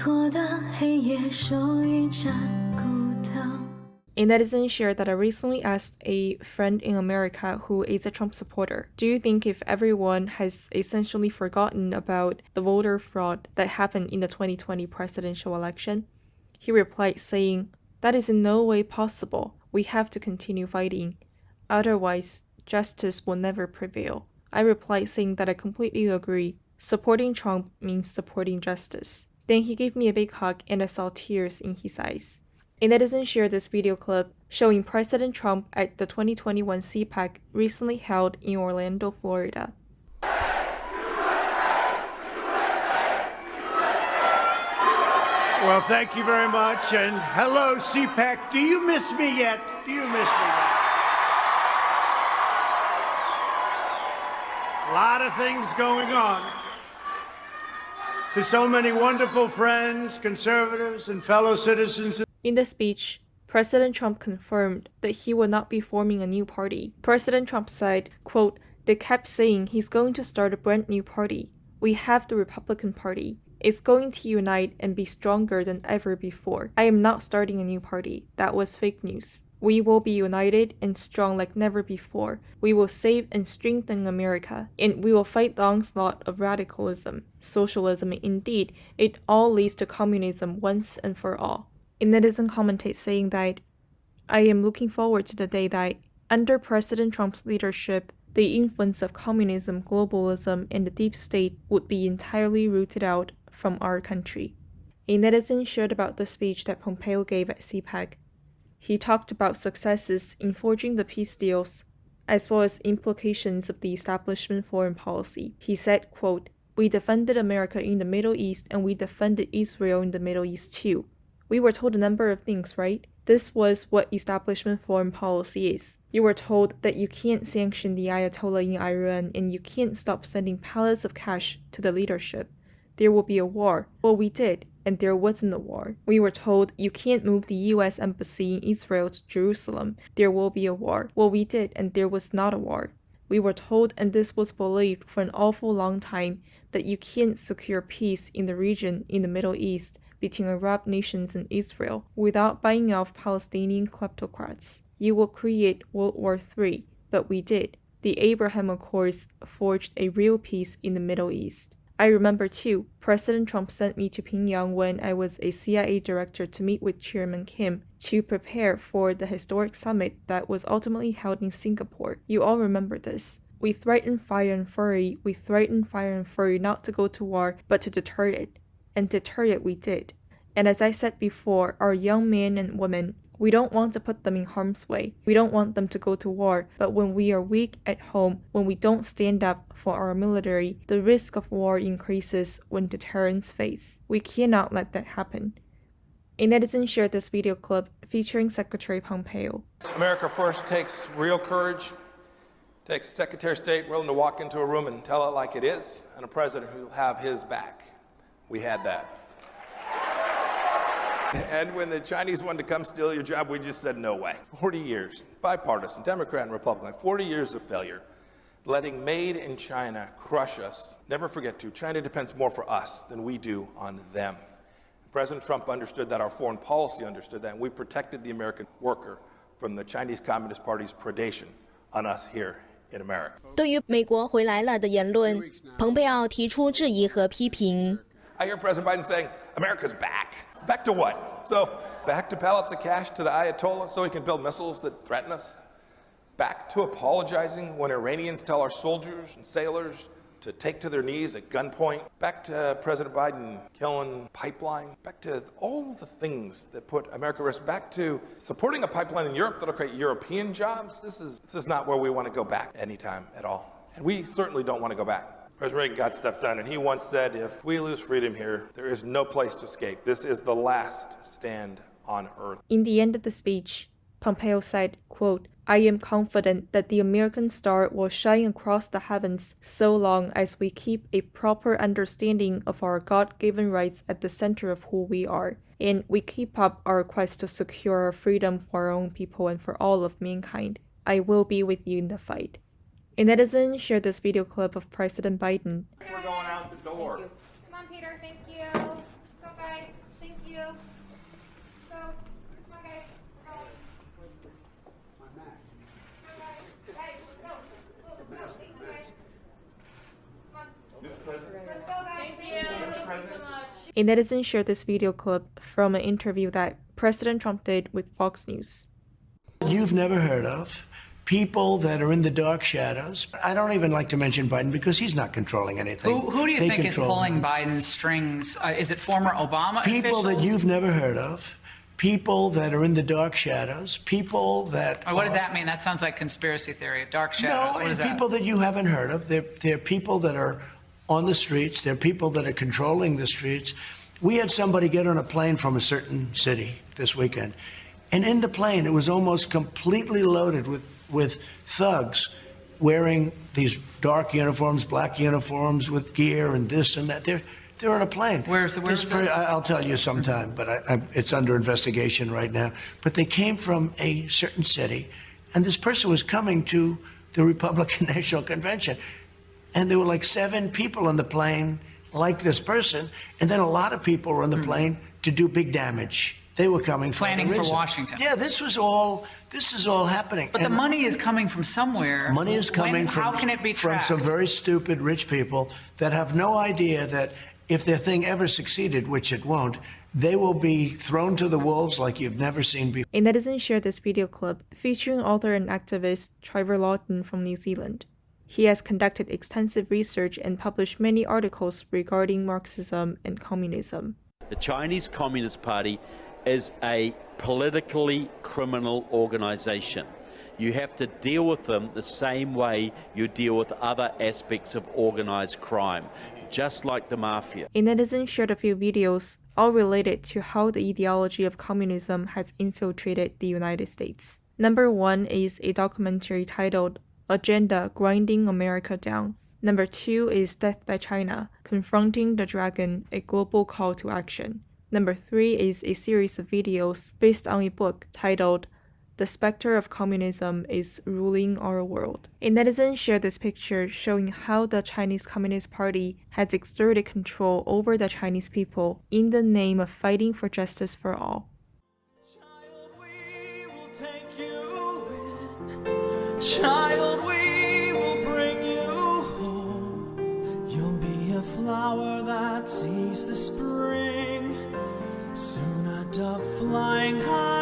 A netizen shared that I recently asked a friend in America who is a Trump supporter, do you think if everyone has essentially forgotten about the voter fraud that happened in the 2020 presidential election? He replied saying, that is in no way possible. We have to continue fighting. Otherwise, justice will never prevail. I replied saying that I completely agree. Supporting Trump means supporting justice. Then he gave me a big hug and I saw tears in his eyes. A netizen shared this video clip showing President Trump at the 2021 CPAC recently held in Orlando, Florida. Well, thank you very much, and hello, CPAC. Do you miss me yet? Do you miss me yet? A lot of things going on. To so many wonderful friends, conservatives, and fellow citizens. In the speech, President Trump confirmed that he would not be forming a new party. President Trump said, quote, they kept saying he's going to start a brand new party. We have the Republican Party. It's going to unite and be stronger than ever before. I am not starting a new party. That was fake news. We will be united and strong like never before. We will save and strengthen America, and we will fight the onslaught of radicalism, socialism, and indeed, it all leads to communism once and for all. A netizen commented saying that, I am looking forward to the day that, under President Trump's leadership, the influence of communism, globalism, and the deep state would be entirely rooted out from our country. A netizen shared about the speech that Pompeo gave at CPAC. He talked about successes in forging the peace deals, as well as implications of the establishment foreign policy. He said, quote, we defended America in the Middle East and we defended Israel in the Middle East too. We were told a number of things, right? This was what establishment foreign policy is. You were told that you can't sanction the Ayatollah in Iran and you can't stop sending pallets of cash to the leadership. There will be a war. Well, we did, and there wasn't a war. We were told you can't move the US embassy in Israel to Jerusalem. There will be a war. Well, we did, and there was not a war. We were told, and this was believed for an awful long time, that you can't secure peace in the region in the Middle East between Arab nations and Israel without buying off Palestinian kleptocrats. You will create World War III, but we did. The Abraham Accords forged a real peace in the Middle East. I remember too, President Trump sent me to Pyongyang when I was a CIA director to meet with Chairman Kim to prepare for the historic summit that was ultimately held in Singapore. You all remember this. We threatened fire and fury. We threatened fire and fury not to go to war, but to deter it. And deter it we did. And as I said before, our young men and women, we don't want to put them in harm's way. We don't want them to go to war, but when we are weak at home, when we don't stand up for our military, the risk of war increases when deterrence fades. We cannot let that happen. A netizen shared this video clip featuring Secretary Pompeo. America first takes real courage, takes a Secretary of State willing to walk into a room and tell it like it is, and a president who will have his back. We had that. And when the Chinese wanted to come steal your job, we just said, no way. 40 years, bipartisan, Democrat and Republican, 40 years of failure, letting made in China crush us. Never forget to, China depends more for us than we do on them. President Trump understood that, our foreign policy understood that, and we protected the American worker from the Chinese Communist Party's predation on us here in America. 对于美国回来了的言论，蓬佩奥提出质疑和批评。 I hear President Biden saying, America's back. Back to what? So, back to pallets of cash to the Ayatollah so he can build missiles that threaten us? Back to apologizing when Iranians tell our soldiers and sailors to take to their knees at gunpoint? Back to President Biden killing pipeline? Back to all the things that put America at risk? Back to supporting a pipeline in Europe that'll create European jobs? This is not where we want to go back anytime at all. And we certainly don't want to go back. President Reagan got stuff done, and he once said, if we lose freedom here, there is no place to escape. This is the last stand on earth. In the end of the speech, Pompeo said, quote, I am confident that the American star will shine across the heavens so long as we keep a proper understanding of our God-given rights at the center of who we are, and we keep up our quest to secure our freedom for our own people and for all of mankind. I will be with you in the fight. A netizen shared this video clip of President Biden. We're going out the door. Come on, Peter. Thank you. Go, guys. Thank you. Go. Come on, guys. Go. My mask. Go, guys. Guys, go. Go. Thank you, guys. Come on. Let's go, guys. Thank you. Thank you so much. A netizen shared this video clip from an interview that President Trump did with Fox News. You've never heard of people that are in the dark shadows. I don't even like to mention Biden because he's not controlling anything. Who do you think is pulling Biden's strings? Is it former Obama people officials? That you've never heard of, people that are in the dark shadows, people that... What does that mean? That sounds like conspiracy theory. Dark shadows. No, what is people that you haven't heard of. They're people that are on the streets. They're people that are controlling the streets. We had somebody get on a plane from a certain city this weekend, and in the plane, it was almost completely loaded with thugs wearing these dark uniforms, black uniforms with gear and this and that. They're on a plane. Where's this? I'll tell you sometime, but it's under investigation right now. But they came from a certain city, and this person was coming to the Republican National Convention, and there were like 7 people on the plane like this person, and then a lot of people were on the plane to do big damage. They were coming planning for Washington. Yeah, this is all happening. But the money is coming from somewhere. Money is coming from, how can it be tracked? From some very stupid rich people that have no idea that if their thing ever succeeded, which it won't, they will be thrown to the wolves like you've never seen before. A netizen shared this video clip featuring author and activist Trevor Lawton from New Zealand. He has conducted extensive research and published many articles regarding Marxism and communism. The Chinese Communist Party is a politically criminal organization. You have to deal with them the same way you deal with other aspects of organized crime, just like the mafia. A netizen shared a few videos, all related to how the ideology of communism has infiltrated the United States. Number 1 is a documentary titled Agenda Grinding America Down. Number 2 is Death by China, Confronting the Dragon, a Global Call to Action. Number 3 is a series of videos based on a book titled The Spectre of Communism is Ruling Our World. A netizen shared this picture showing how the Chinese Communist Party has exerted control over the Chinese people in the name of fighting for justice for all. Child, we will take you in. Child, we will bring you home. You'll be a flower that sees the spring. Soon a dove flying high.